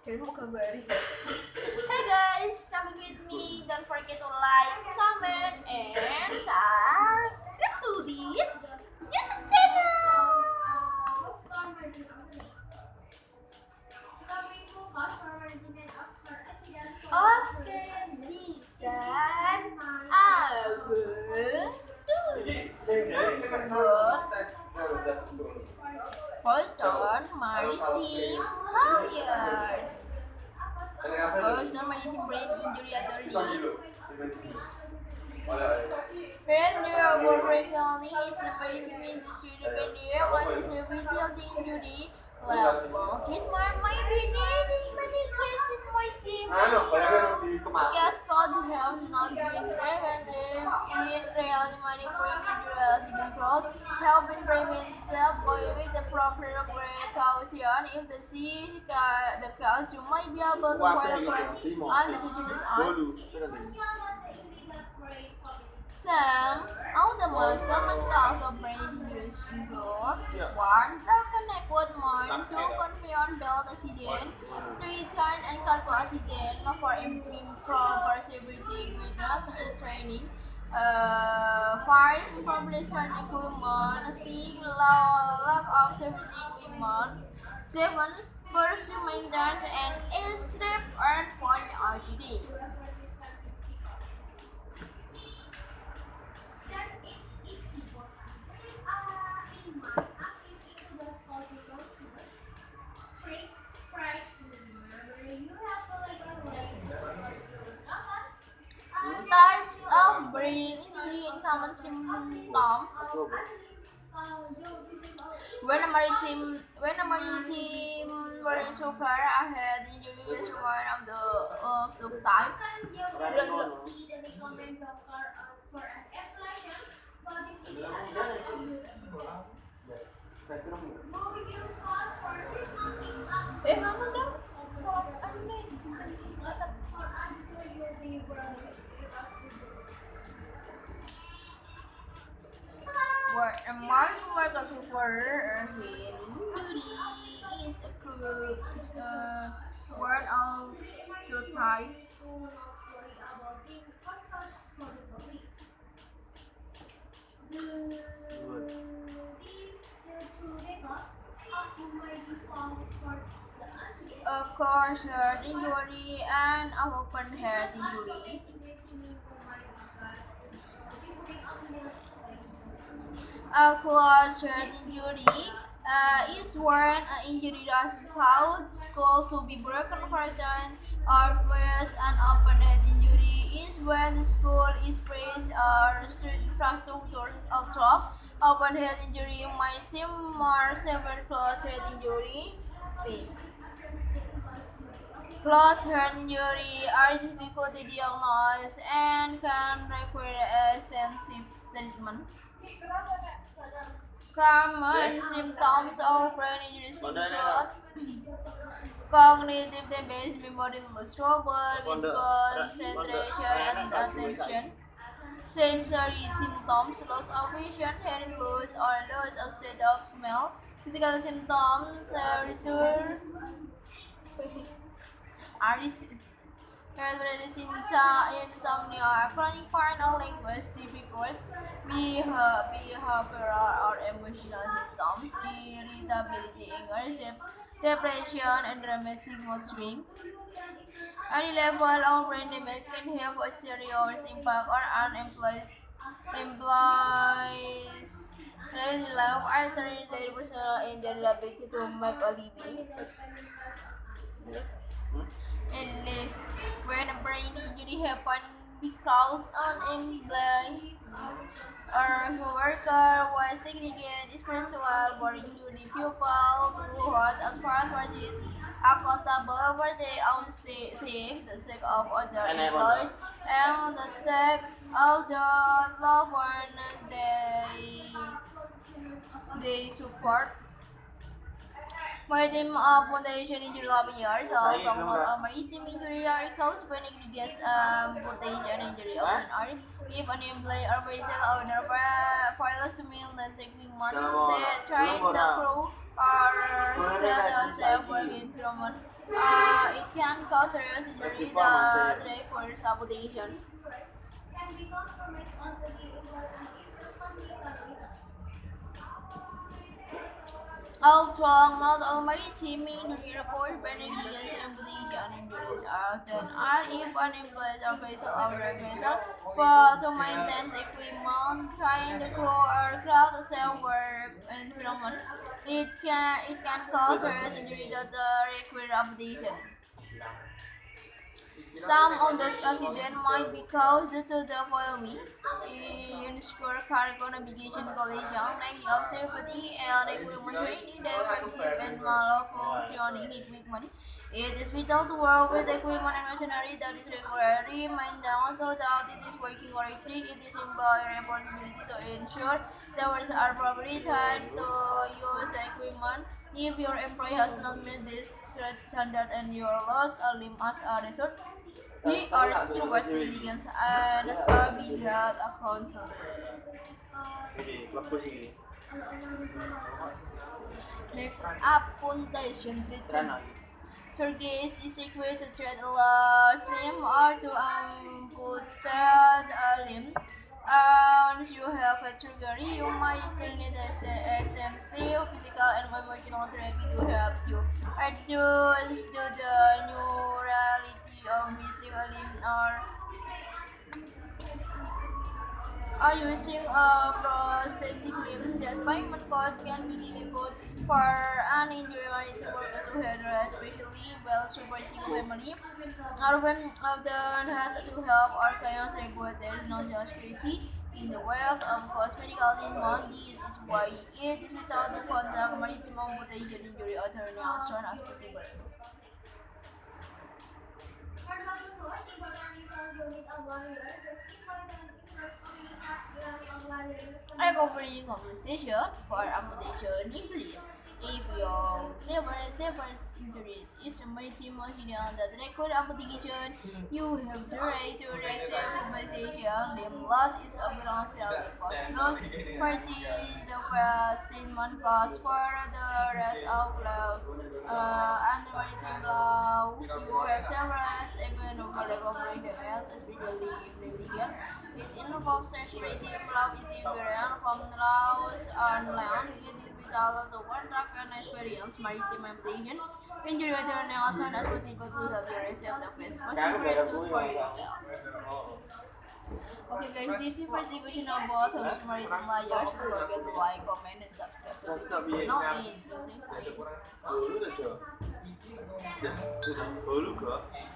Hey guys, come with me. Don't forget to like, comment, and subscribe to this YouTube channel. Okay, this time I will do first on maritime lawyers. First on maritime brain injury attorneys. When you are working on is the maritime industry depending on the severity of the injury level. Treatment might be needed in many cases by case could have not been prevented in reality many brain injury accident could have been prevented with the proper precaution. If the the cause you might be able to file a claim on the teacher's some of the most common causes of brain injuries include 1. Broken neck with more 2. Confined belt accident 3. Kind and cargo accident 4. Improper safety equipment training 5. Improperly stored equipment 6. Lack of safety equipment 7. Pursue maintenance and escape and find RGD. Types of brain injury and common symptoms. When a maritime brain suffer a head injury is one of the types. Ano daw? Ano na yun? Where a marine worker suffer a head injury is one of the types. A coarse head injury and a open head injury. A closed head injury is when an injury doesn't cause skull to be broken fractured or pressed. An open head injury is when the skull is pressed or fractured out top. Open head injury might seem more severe closed head injury. Closed head injury are difficult to diagnose and can require extensive treatment. Common symptoms of brain injuries include cognitive damage, memory loss, trouble with concentration and attention, sensory symptoms, loss of vision, hearing loss, or loss of state of smell, physical symptoms, insomnia, chronic pain or language difficulties, behavioral or emotional symptoms, irritability, anger, depression, and dramatic mood swing. Any level of brain damage can have a serious impact on employees' daily life, altering their personal and their ability to make a living. And when a brain injury happens because an employee or worker was negligent, spiritual, boring to the pupil to hold as far as this accountable for their own sake, the sake of other employees, and the sake of the loved ones they support. Maritime foundation injury years also maritime injury are caused by negligence foundation injury often are if an employee or vessel owner fails to maintenance equipment they train the crew or create a safe work environment. can cause serious injury that requires amputation. Although not all maritime injury reports negligence amputation injuries are often are if an employee or vessel or vessel fails to maintain equipment, train the crew or craft a safe work environment, it can cause serious injury that require amputation. Some of those accidents might be caused due to the following: insecure cargo navigation collision, lack of safety and equipment training, defective and malfunctioning equipment. It is vital to work with equipment and machinery that is regularly maintained so that it is working correctly. It is employer responsibility to ensure the workers are properly trained to use the equipment. If your employee has not met this standard and you lost a limb as a result, he or she was negligent and shall be held accountable. Next up, foundation treatment. Surgery is required to treat a lost limb or to amputate a limb. Once you have had surgery, you might still need extensive physical and emotional therapy to help you adjust to the new reality of missing a limb or using a prosthetic limb. The payment cost can be difficult for an injured worker to handle, especially while supporting family. Our firm often has to help our clients report their non-security in the ways of cosmetical treatment. This is why it is vital to contact maritime amputation injury attorney as soon as possible. Recovery compensation for amputation injuries. If your severe injuries is a maritime accident that requires amputation, you have the right to receive compensation. Limb loss is a financial cost. Those parties the first treatment costs for the rest of life. Under maritime law, you have several even over recovery damages, especially if litigants is involved such maritime law interference from laws on land. It is vital to contract and experience maritime amputation injury attorney as soon as possible to help you receive the best possible result for your case. Okay guys, this is first question about host maritime lawyers. Don't forget to like, comment, and subscribe to the channel. And see you next time.